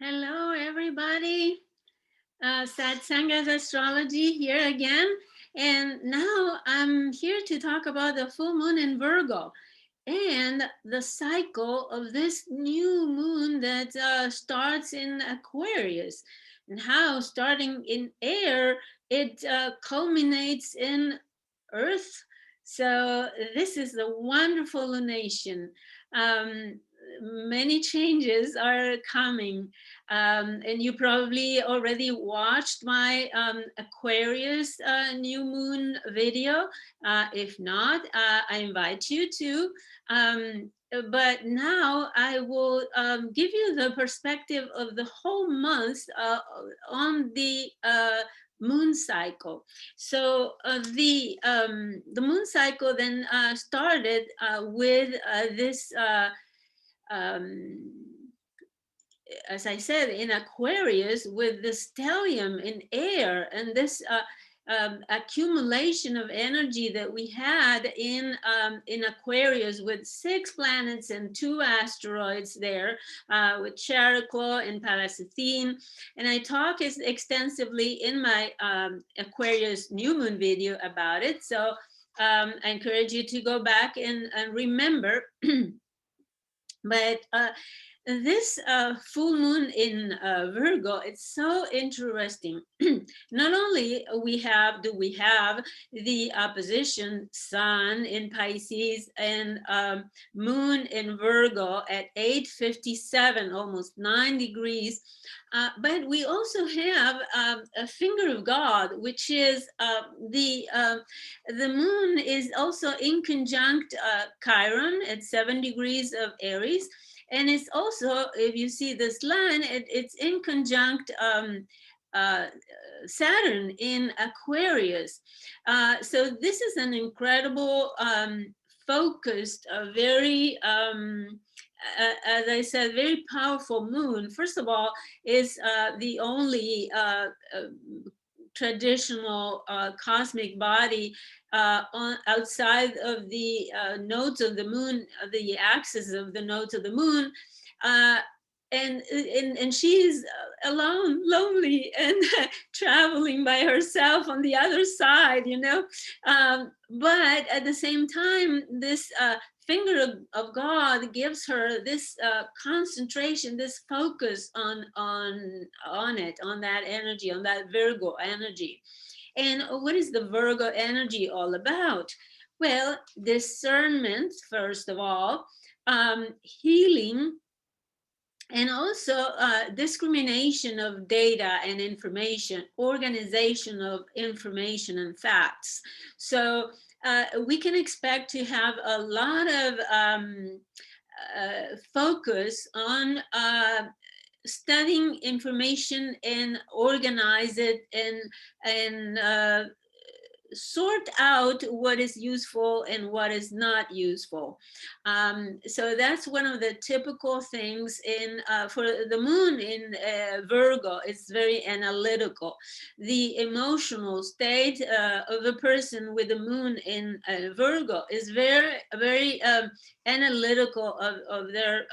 Hello, everybody. Satsanga's Astrology here again. And now I'm here to talk about the full moon in Virgo and the cycle of this new moon that starts in Aquarius, and how starting in air, it culminates in Earth. So this is a wonderful lunation. Um, Many changes are coming, and you probably already watched my Aquarius new moon video. If not, I invite you to. But now I will give you the perspective of the whole month on the moon cycle. So the moon cycle then started with this. Um, as I said, in Aquarius with the stellium in air, and this accumulation of energy that we had in Aquarius with 6 planets and 2 asteroids there, with Chariclo and Pallasithine. And I talk extensively in my Aquarius new moon video about it. So I encourage you to go back and remember. But this full moon in Virgo, it's so interesting. Not only do we have the opposition Sun in Pisces and Moon in Virgo at 8:57, almost 9 degrees, but we also have a finger of God, which is the Moon is also in conjunct Chiron at 7 degrees of Aries. And it's also, if you see this line, it's in conjunct uh, Saturn in Aquarius. So this is an incredible, focused, very, as I said, very powerful moon. First of all, is the only traditional cosmic body outside of the nodes of the moon, the axis of the nodes of the moon. Uh, and she's alone, lonely, and traveling by herself on the other side, you know. But at the same time, this finger of God gives her this concentration, this focus on it, on that energy, on that Virgo energy. And what is the Virgo energy all about? Well, discernment, first of all, healing, and also discrimination of data and information, organization of information and facts. So we can expect to have a lot of focus on studying information and organize it and sort out what is useful and what is not useful. So that's one of the typical things in for the moon in Virgo. It's very analytical. The emotional state of a person with the moon in Virgo is very, very analytical of their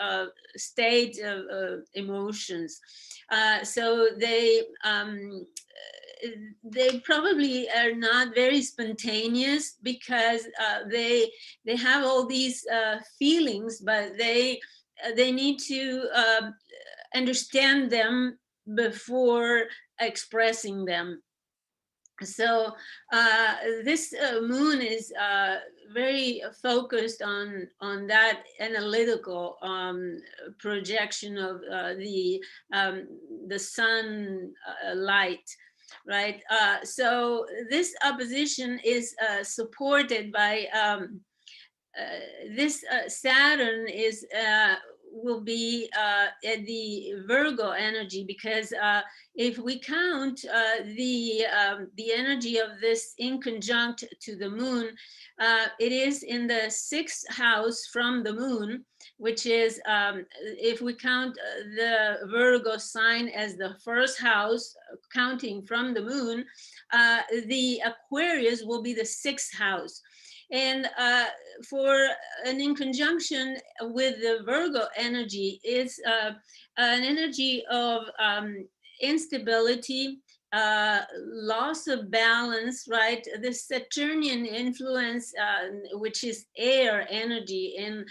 state of emotions. So they probably are not very spontaneous because they have all these feelings, but they need to understand them before expressing them. So this moon is very focused on that analytical projection of the sun light, right? So this opposition is supported by this Saturn is will be at the Virgo energy, because if we count the energy of this in conjunct to the moon, it is in the 6th house from the moon, which is, if we count the Virgo sign as the 1st house, counting from the moon, the Aquarius will be the 6th house. And for an in conjunction with the Virgo energy is an energy of instability, loss of balance, right? The Saturnian influence, which is air energy in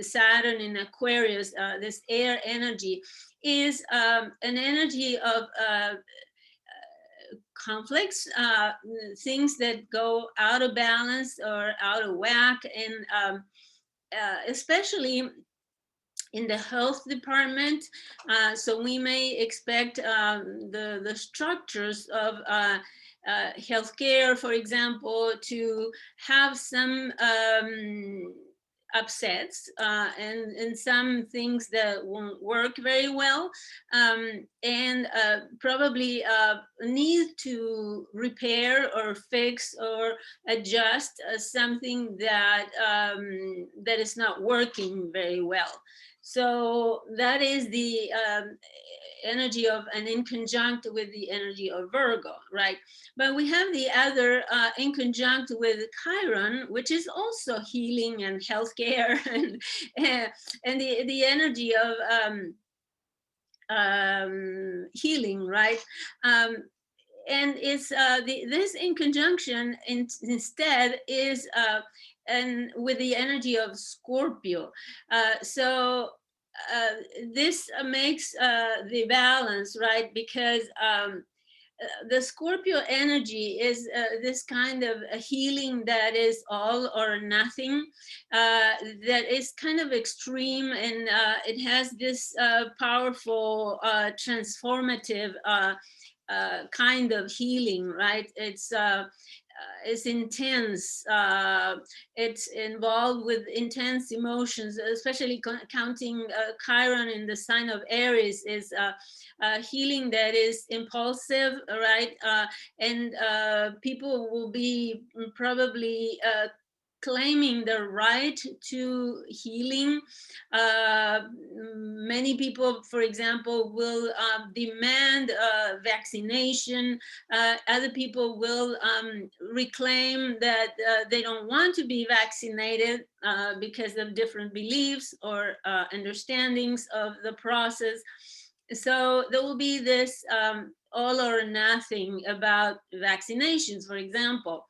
Saturn in Aquarius, this air energy is an energy of conflicts, things that go out of balance or out of whack, and especially in the health department. So we may expect the structures of healthcare, for example, to have some upsets and some things that won't work very well, and probably need to repair or fix or adjust something that that is not working very well. So that is the energy of and in conjunct with the energy of Virgo, right? But we have the other in conjunct with Chiron, which is also healing and healthcare, and the energy of healing, right? And it's this in conjunction instead is and with the energy of Scorpio. So this makes the balance, right? Because the Scorpio energy is this kind of a healing that is all or nothing, that is kind of extreme, and it has this powerful, transformative kind of healing, right? It's intense. It's involved with intense emotions, especially counting Chiron in the sign of Aries is healing that is impulsive, right? And people will be probably claiming the right to healing. Many people, for example, will demand vaccination. Other people will reclaim that they don't want to be vaccinated because of different beliefs or understandings of the process. So there will be this all or nothing about vaccinations, for example.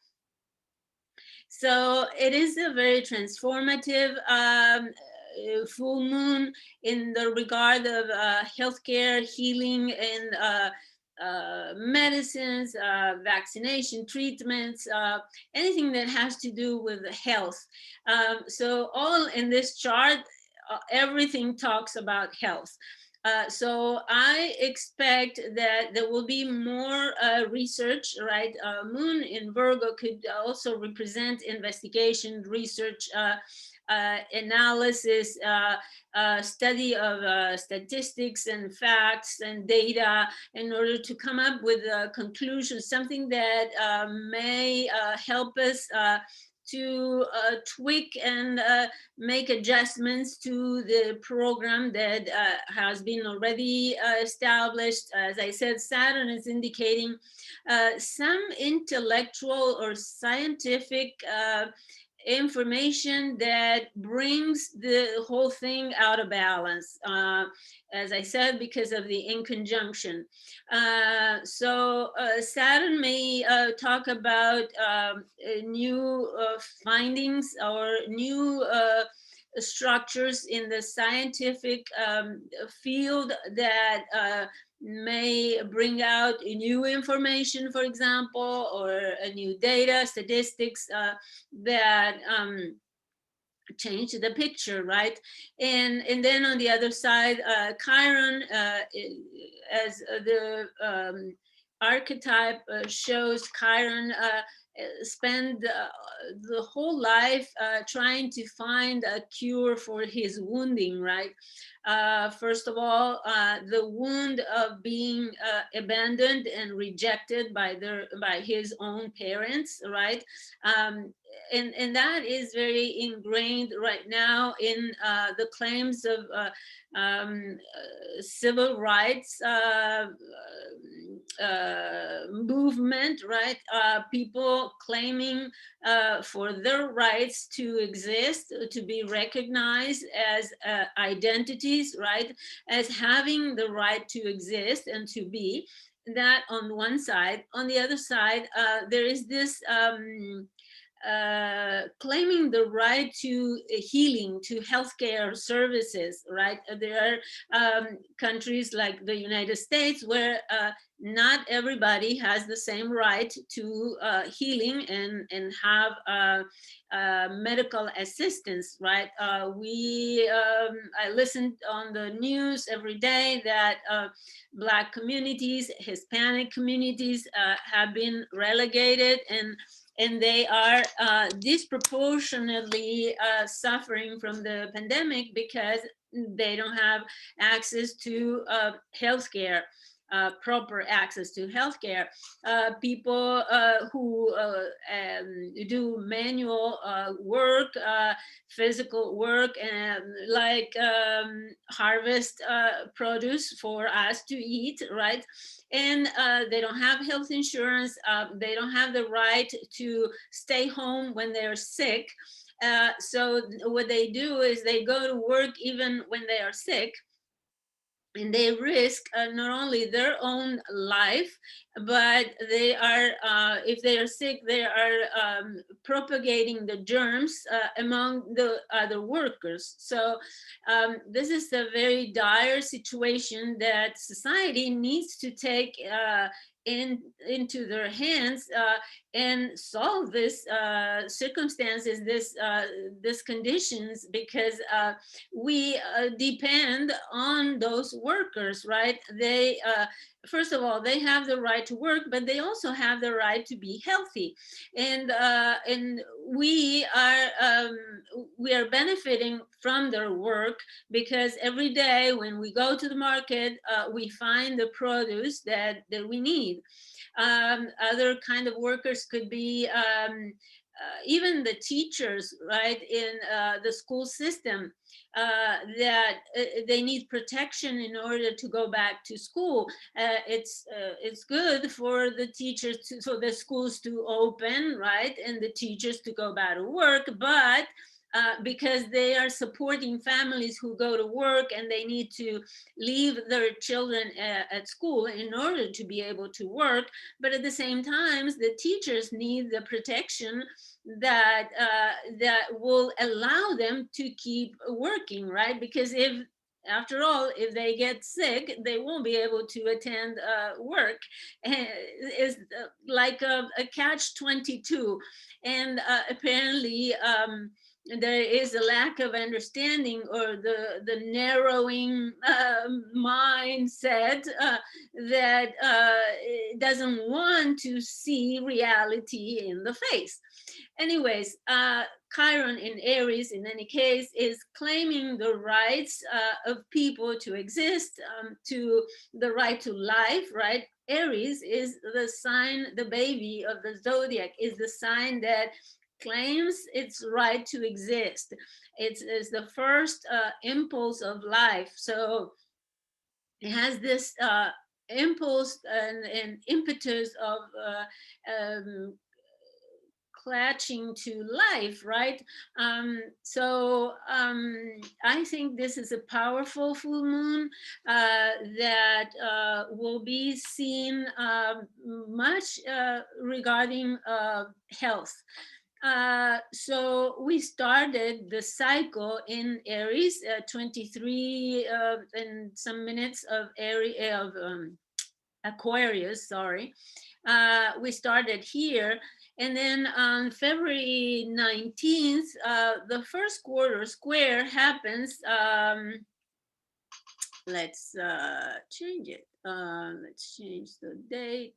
So it is a very transformative full moon in the regard of healthcare, healing, and medicines, vaccination, treatments, anything that has to do with health. So all in this chart, everything talks about health. So I expect that there will be more research, right? Moon in Virgo could also represent investigation, research, analysis, study of statistics and facts and data in order to come up with a conclusion, something that may help us to tweak and make adjustments to the program that has been already established. As I said, Saturn is indicating some intellectual or scientific information that brings the whole thing out of balance, as I said, because of the in conjunction. So Saturn may talk about new findings or new structures in the scientific field that may bring out new information, for example, or a new data, statistics that change the picture, right? And then on the other side, Chiron, as the archetype shows, Chiron spend the whole life trying to find a cure for his wounding, right? First of all, the wound of being abandoned and rejected by his own parents, right? And that is very ingrained right now in the claims of civil rights movement, right? People claiming for their rights to exist, to be recognized as identities, right? As having the right to exist and to be. That on one side. On the other side, there is this claiming the right to healing, to healthcare services, right? There are countries like the United States where not everybody has the same right to healing and have medical assistance, right? I listened on the news every day that Black communities, Hispanic communities have been relegated, and they are disproportionately suffering from the pandemic because they don't have access to healthcare, proper access to healthcare. People who do manual work, physical work, and like harvest produce for us to eat, right? And they don't have health insurance. They don't have the right to stay home when they're sick. So what they do is they go to work even when they are sick, and they risk not only their own life, but they are, if they are sick, they are propagating the germs among the other workers. So this is a very dire situation that society needs to take into their hands and solve this circumstances, this conditions, because we depend on those workers, right? They first of all, they have the right to work, but they also have the right to be healthy, and we are benefiting from their work, because every day when we go to the market, we find the produce that we need. Other kind of workers could be even the teachers, right, in the school system, that they need protection in order to go back to school. It's good for the teachers for the schools to open, right, and the teachers to go back to work, but because they are supporting families who go to work and they need to leave their children at school in order to be able to work. But at the same time, the teachers need the protection that that will allow them to keep working, right? Because if, after all, if they get sick, they won't be able to attend work. It's like a catch-22. And apparently, there is a lack of understanding, or the narrowing mindset that doesn't want to see reality in the face. Anyways, Chiron in Aries, in any case, is claiming the rights of people to exist, to the right to life, right? Aries is the sign, the baby of the zodiac, is the sign that claims its right to exist. It's the first impulse of life. So it has this impulse and impetus of clutching to life, right? I think this is a powerful full moon that will be seen much regarding health. So we started the cycle in Aries, 23 and some minutes of Aquarius, sorry. We started here, and then on February 19th, the first quarter square happens. Let's change it. Let's change the date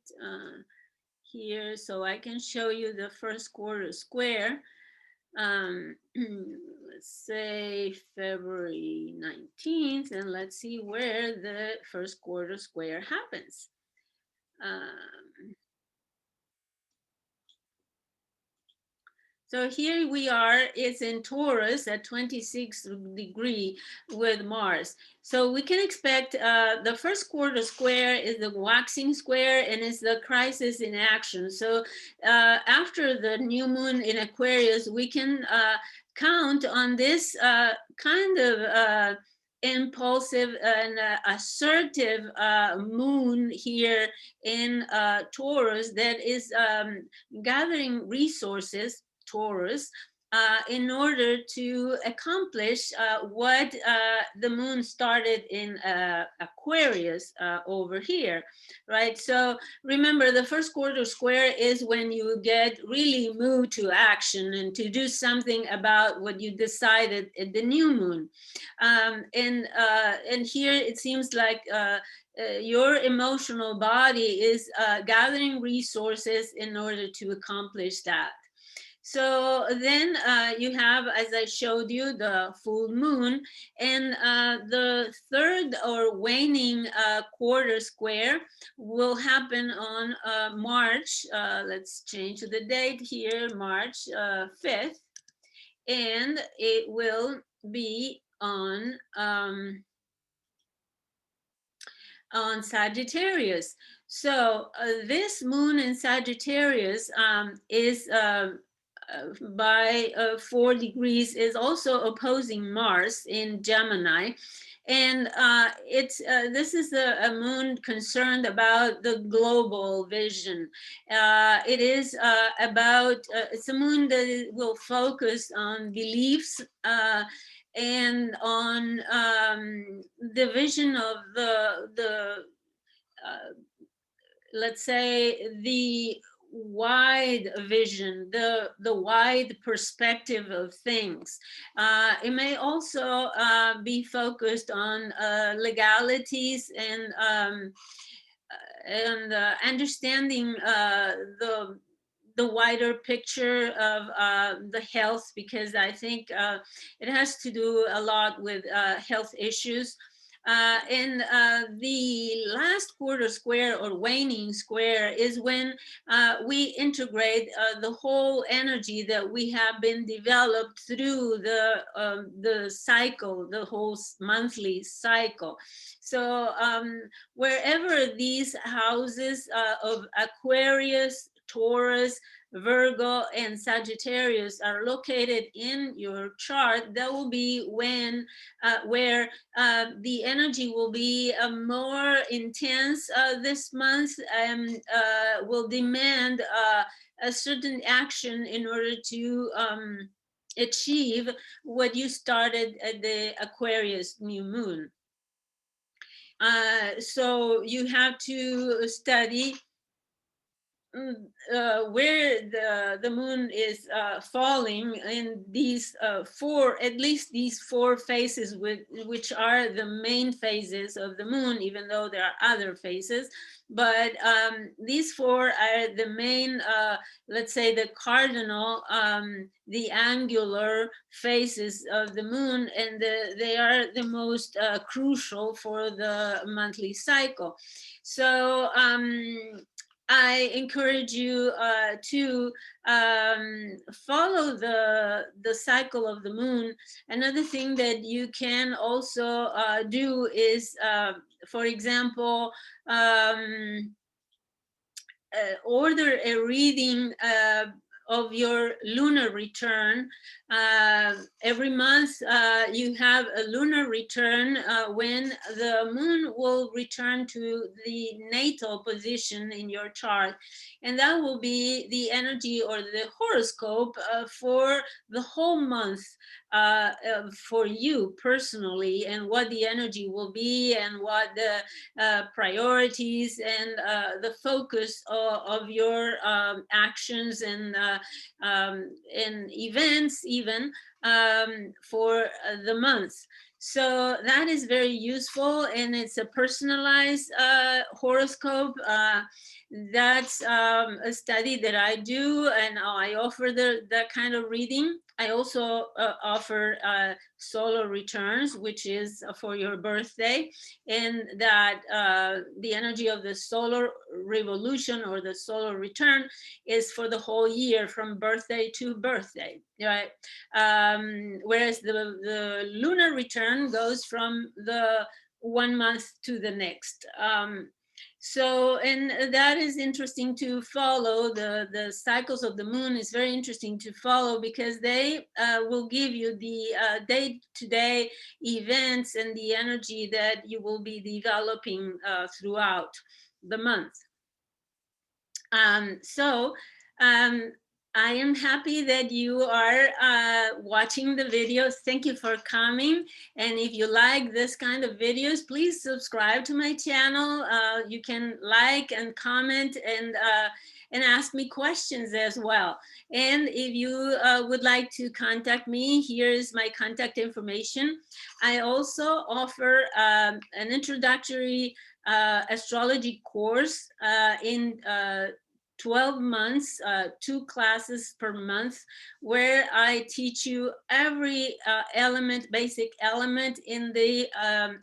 here so I can show you the first quarter square. Let's say February 19th, and let's see where the first quarter square happens. So here we are, it's in Taurus at 26 degree with Mars. So we can expect the first quarter square is the waxing square, and it's the crisis in action. So after the new moon in Aquarius, we can count on this kind of impulsive and assertive moon here in Taurus that is gathering resources, Taurus, in order to accomplish what the moon started in Aquarius over here, right? So remember, the first quarter square is when you get really moved to action and to do something about what you decided at the new moon. And here it seems like your emotional body is gathering resources in order to accomplish that. So then you have, as I showed you, the full moon, and the third or waning quarter square will happen on March, let's change the date here, March 5th, and it will be on Sagittarius. So this moon in Sagittarius is by 4 degrees, is also opposing Mars in Gemini. And this is a moon concerned about the global vision. It is about, it's a moon that will focus on beliefs and on the vision of let's say, the wide vision, the wide perspective of things. It may also be focused on legalities and understanding the wider picture of the health, because I think it has to do a lot with health issues. And the last quarter square or waning square is when we integrate the whole energy that we have been developed through the cycle, the whole monthly cycle. So wherever these houses of Aquarius, Taurus, Virgo, and Sagittarius are located in your chart, that will be when where the energy will be more intense this month and will demand a certain action in order to achieve what you started at the Aquarius new moon. So you have to study where the moon is falling in these at least these four phases, which are the main phases of the moon, even though there are other phases. But these four are the main, let's say, the cardinal, the angular phases of the moon, and they are the most crucial for the monthly cycle. So I encourage you to follow the cycle of the moon. Another thing that you can also do is, for example, order a reading of your lunar return. Every month you have a lunar return when the moon will return to the natal position in your chart. And that will be the energy or the horoscope for the whole month for you personally, and what the energy will be, and what the priorities and the focus of your actions and events even for the month. So that is very useful, and it's a personalized horoscope. That's a study that I do, and I offer that kind of reading I also offer solar returns, which is for your birthday, and that the energy of the solar revolution or the solar return is for the whole year from birthday to birthday, right? Whereas the lunar return goes from the 1 month to the next. So, and that is interesting to follow. The cycles of the moon is very interesting to follow because they will give you the day-to-day events and the energy that you will be developing throughout the month. So I am happy that you are watching the videos. Thank you for coming. And if you like this kind of videos, please subscribe to my channel. You can like and comment and ask me questions as well. And if you would like to contact me, here's my contact information. I also offer an introductory astrology course in 12 months, 2 classes per month, where I teach you every element, basic element in the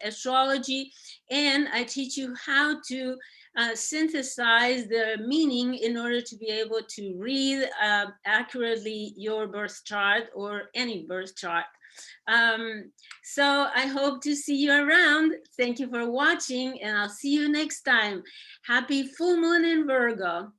astrology, and I teach you how to synthesize the meaning in order to be able to read accurately your birth chart or any birth chart. So I hope to see you around. Thank you for watching, and I'll see you next time. Happy full moon in Virgo.